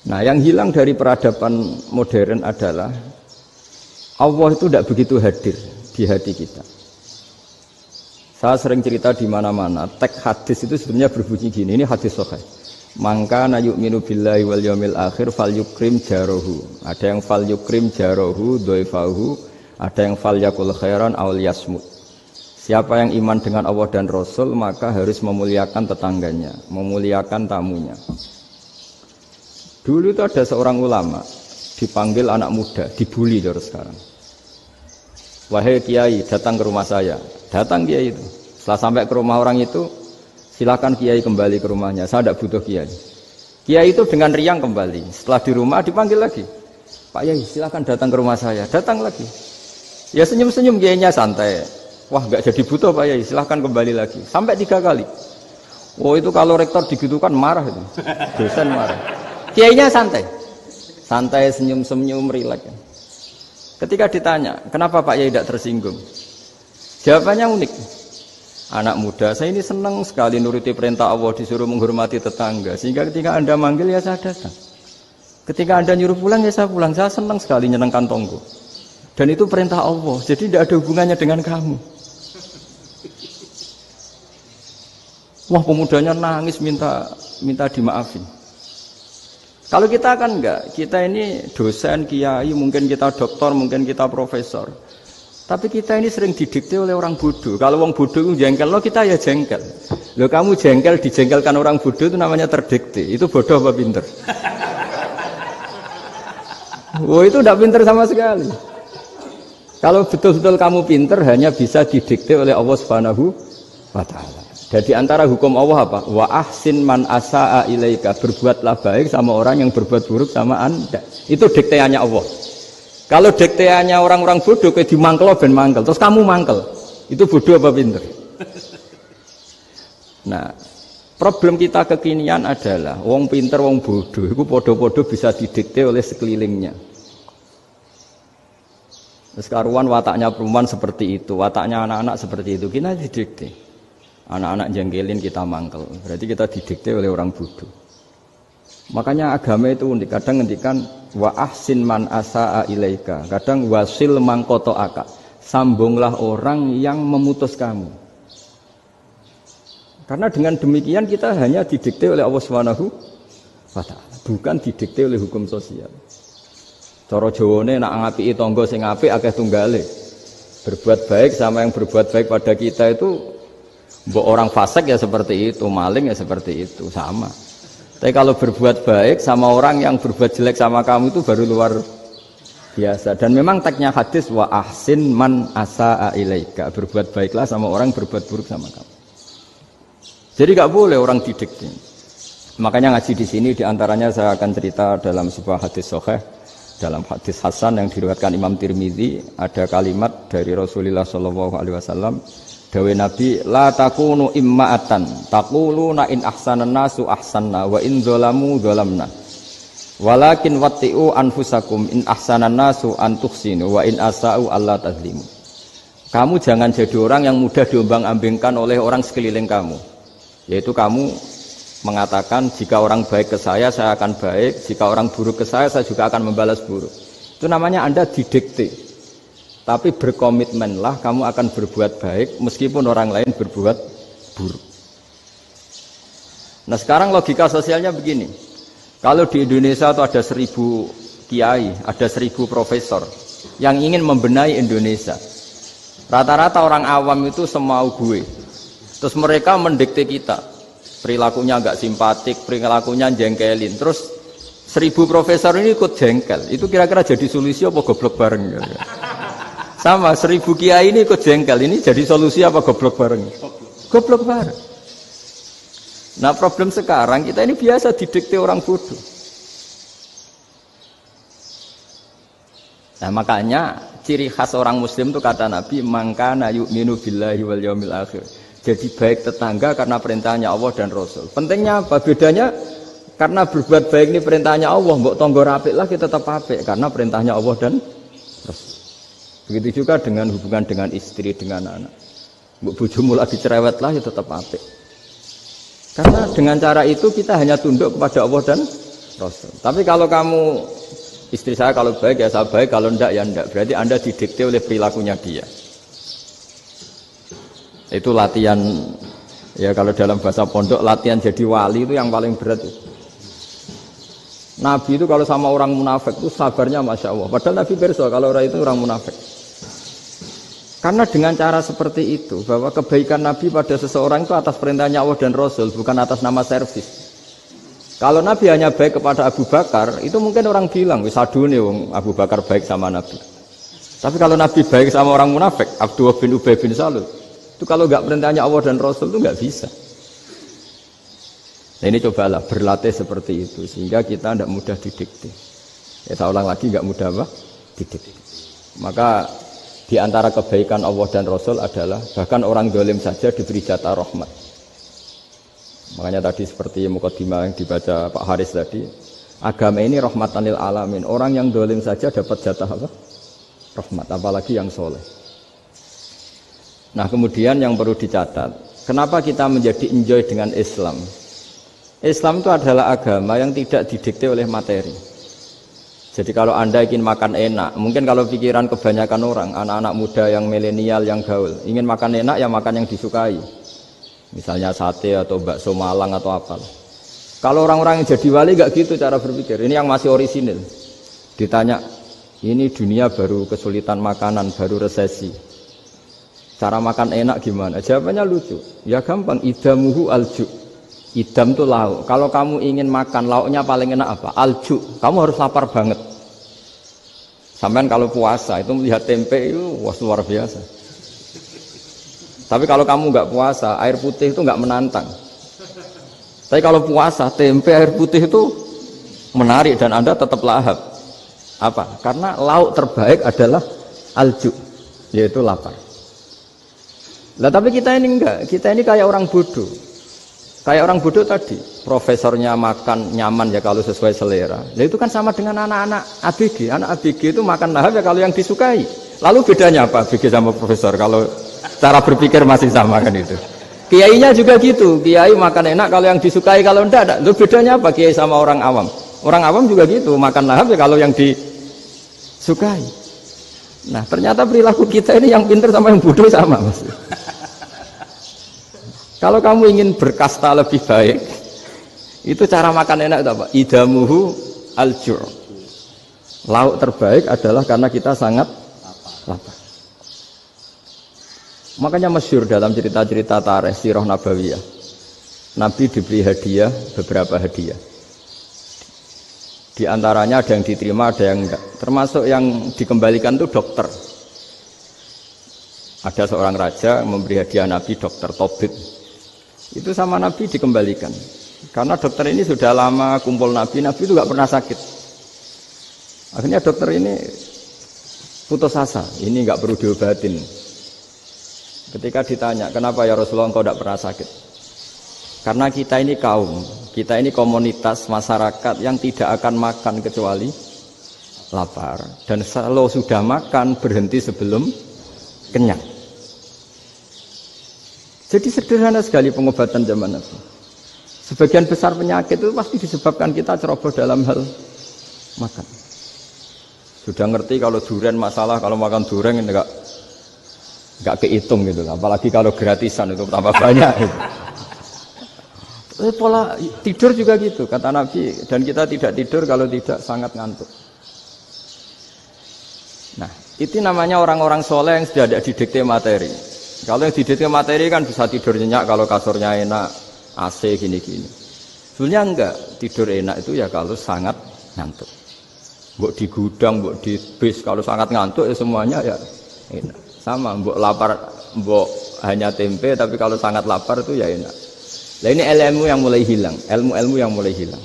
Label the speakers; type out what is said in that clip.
Speaker 1: Nah, yang hilang dari peradaban modern adalah Allah itu tidak begitu hadir di hati kita. Saya sering cerita di mana-mana, teks hadis itu sebenarnya berbunyi gini, ini hadis sahih. Mangka na yu'minu billahi wal yaumil akhir fal yukrim jarohu. Ada yang fal yukrim jarohu dhaifahu, ada yang fal yakul khairan aw yasmut. Siapa yang iman dengan Allah dan Rasul maka harus memuliakan tetangganya, memuliakan tamunya. Dulu itu ada seorang ulama dipanggil anak muda, dibully terus sekarang. Wahai kiai, datang ke rumah saya. Datang kiai itu. Setelah sampai ke rumah orang itu, silakan kiai kembali ke rumahnya. Saya tidak butuh kiai. Kiai itu dengan riang kembali. Setelah di rumah dipanggil lagi. Pak Yai, silakan datang ke rumah saya. Datang lagi. Ya senyum-senyum kiainya santai. Wah, nggak jadi butuh Pak Yai. Silakan kembali lagi. Sampai 3 kali. Oh itu kalau rektor digitukan marah itu. Dosen marah. Kiainya santai. Santai, senyum-senyum, rileks. Ketika ditanya, kenapa Pak Yai tidak tersinggung? Jawabannya unik. Anak muda, saya ini senang sekali nuruti perintah Allah, disuruh menghormati tetangga. Sehingga ketika Anda manggil, ya saya datang. Ketika Anda nyuruh pulang, ya saya pulang. Saya senang sekali nyenengkan tonggo. Dan itu perintah Allah, jadi tidak ada hubungannya dengan kamu. Wah, pemudanya nangis minta dimaafin. Kalau kita kan enggak, kita ini dosen, kiai, mungkin kita doktor, mungkin kita profesor. Tapi kita ini sering didikte oleh orang bodoh. Kalau orang bodoh itu jengkel, lo kita ya jengkel. Lo kamu jengkel, dijengkelkan orang bodoh itu namanya terdikte. Itu bodoh apa pinter? Oh itu tidak pinter sama sekali. Kalau betul-betul kamu pinter, hanya bisa didikte oleh Allah Subhanahu wa Ta'ala. Jadi antara hukum Allah apa? Wa ahsin man asa'a ilaika, berbuatlah baik sama orang yang berbuat buruk sama Anda. Itu dikteannya Allah. Kalau dikteannya orang-orang bodoh kayak dimangkel ben mangkel, terus kamu mangkel. Itu bodoh apa pinter? Nah, problem kita kekinian adalah wong pinter wong bodoh itu podo-podo bisa didikte oleh sekelilingnya. Sekarang wataknya perempuan seperti itu, wataknya anak-anak seperti itu, kita didikte. Anak-anak jengkelin kita mangkel, berarti kita didikte oleh orang bodoh. Makanya agama itu unik, kadang ngendikan wa ahsin man asa'a ilaika, kadang wasil man qata'aka, sambunglah orang yang memutus kamu. Karena dengan demikian kita hanya didikte oleh Allah Subhanahu wa Ta'ala, bukan didikte oleh hukum sosial. Cara Jawane nak ngapiki tangga sing apik akeh tunggale. Berbuat baik sama yang berbuat baik pada kita itu mbok orang fasik ya seperti itu, maling ya seperti itu, sama. Tapi kalau berbuat baik sama orang yang berbuat jelek sama kamu itu baru luar biasa. Dan memang teksnya hadis wa ahsin man asa'a ilaika, berbuat baiklah sama orang berbuat buruk sama kamu. Jadi enggak boleh orang didikte. Makanya ngaji di sini diantaranya saya akan cerita dalam sebuah hadis sahih, dalam hadis hasan yang diriwayatkan Imam Tirmidzi, ada kalimat dari Rasulullah sallallahu alaihi wasallam. Dawe Nabi, la takunu imma'atan taquluna in ahsanan nasu ahsanna wa in zalamu zalamna walakin watti'u anfusakum in ahsanan nasu an tuhsinu wa in asa'u alla tazlimu. Kamu jangan jadi orang yang mudah diombang-ambingkan oleh orang sekeliling kamu, yaitu kamu mengatakan jika orang baik ke saya akan baik, jika orang buruk ke saya juga akan membalas buruk. Itu namanya Anda didikte. Tapi berkomitmenlah kamu akan berbuat baik meskipun orang lain berbuat buruk. Nah sekarang logika sosialnya begini. Kalau di Indonesia itu ada 1000 kiai, ada 1000 profesor yang ingin membenahi Indonesia. Rata-rata orang awam itu semau gue. Terus mereka mendikte kita. Perilakunya agak simpatik, perilakunya jengkelin. Terus 1000 profesor ini ikut jengkel. Itu kira-kira jadi solusi apa goblok bareng? Sama 1000 kiai ini ikut jengkel, ini jadi solusi apa goblok bareng? Goblok bareng. Nah problem sekarang kita ini biasa didikte orang bodoh. Nah makanya ciri khas orang muslim itu kata Nabi mangkana yu'minu billahi wal yaumil akhir. Jadi baik tetangga karena perintahnya Allah dan Rasul. Pentingnya apa? Bedanya karena berbuat baik ini perintahnya Allah, mbok tangga apik lah kita tetap apik karena perintahnya Allah dan Rasul. Begitu juga dengan hubungan dengan istri, dengan anak. Bojomu lagi cerewet lah ya tetap apik. Karena dengan cara itu kita hanya tunduk kepada Allah dan Rasul. Tapi kalau kamu istri saya kalau baik ya saya baik, kalau ndak ya ndak. Berarti Anda didikte oleh perilakunya dia. Itu latihan ya kalau dalam bahasa pondok latihan jadi wali itu yang paling berat. Nabi itu kalau sama orang munafik itu sabarnya Masya Allah. Padahal Nabi berso kalau orang itu orang munafik. Karena dengan cara seperti itu bahwa kebaikan Nabi pada seseorang itu atas perintahnya Allah dan Rasul, bukan atas nama servis. Kalau Nabi hanya baik kepada Abu Bakar, itu mungkin orang bilang, wis adune wong Abu Bakar baik sama Nabi. Tapi kalau Nabi baik sama orang munafik, Abdullah bin Ubay bin Salul, itu kalau nggak perintahnya Allah dan Rasul itu nggak bisa. Nah ini cobalah berlatih seperti itu sehingga kita tidak mudah didikte. Ya saya ulang lagi nggak mudah apa? Didikte. Maka di antara kebaikan Allah dan Rasul adalah bahkan orang dolim saja diberi jatah rahmat. Makanya tadi seperti mukadimah yang dibaca Pak Haris tadi, agama ini rahmatan lil alamin. Orang yang dolim saja dapat jatah apa? Rahmat, apalagi yang soleh. Nah kemudian yang perlu dicatat, kenapa kita menjadi enjoy dengan Islam? Islam itu adalah agama yang tidak didikte oleh materi. Jadi kalau Anda ingin makan enak, mungkin kalau pikiran kebanyakan orang, anak-anak muda yang milenial, yang gaul, ingin makan enak ya makan yang disukai. Misalnya sate atau bakso Malang atau apa. Kalau orang-orang yang jadi wali gak gitu cara berpikir. Ini yang masih orisinil. Ditanya, ini dunia baru kesulitan makanan, baru resesi. Cara makan enak gimana? Jawabannya lucu. Ya gampang, idamuhu alju. Idam itu lauk. Kalau kamu ingin makan lauknya paling enak apa? Alju. Kamu harus lapar banget. Sampai kalau puasa itu melihat tempe itu wah luar biasa. Tapi kalau kamu nggak puasa, air putih itu nggak menantang. Tapi kalau puasa, tempe air putih itu menarik dan Anda tetap lahap. Apa? Karena lauk terbaik adalah alju, yaitu lapar. Nah tapi kita ini enggak, kita ini kayak orang bodoh. Kayak orang bodoh tadi, profesornya makan nyaman ya kalau sesuai selera. Nah itu kan sama dengan anak-anak ABG. Anak ABG itu makan lahap ya kalau yang disukai. Lalu bedanya apa ABG sama profesor? Kalau cara berpikir masih sama kan itu. Kiainya juga gitu. Kiai makan enak kalau yang disukai, kalau enggak. Lalu bedanya apa kiai sama orang awam? Orang awam juga gitu, makan lahap ya kalau yang disukai. Nah ternyata perilaku kita ini yang pintar sama yang bodoh sama mas. Kalau kamu ingin berkasta lebih baik, itu cara makan enak itu apa? Idamuhu al-ju'. Lauk terbaik adalah karena kita sangat lapar. Makanya masyhur dalam cerita-cerita tarikh sirah nabawiyah. Nabi diberi hadiah, beberapa hadiah. Di antaranya ada yang diterima, ada yang enggak. Termasuk yang dikembalikan itu dokter. Ada seorang raja memberi hadiah Nabi dokter Tobit. Itu sama Nabi dikembalikan. Karena dokter ini sudah lama kumpul Nabi itu nggak pernah sakit. Akhirnya dokter ini putus asa, ini nggak perlu diobatin. Ketika ditanya, kenapa ya Rasulullah engkau tidak pernah sakit? Karena kita ini kaum, kita ini komunitas masyarakat yang tidak akan makan kecuali lapar. Dan kalau sudah makan berhenti sebelum kenyang. Jadi sederhana sekali pengobatan zaman Nabi. Sebagian besar penyakit itu pasti disebabkan kita ceroboh dalam hal makan. Sudah ngerti kalau durian masalah, kalau makan durian enggak kehitung gitu. Apalagi kalau gratisan itu tambah banyak. Gitu. Pola tidur juga gitu kata Nabi, dan kita tidak tidur kalau tidak sangat ngantuk. Nah, itu namanya orang-orang soleh yang sudah tidak didikte materi. Kalau yang didikte materi kan bisa tidur nyenyak kalau kasurnya enak, AC gini-gini. Sebenarnya enggak, tidur enak itu ya kalau sangat ngantuk. Mbok di gudang, mbok di bis, kalau sangat ngantuk ya semuanya ya enak. Sama, mbok lapar, mbok hanya tempe, tapi kalau sangat lapar itu ya enak. Nah ini ilmu yang mulai hilang, ilmu-ilmu yang mulai hilang.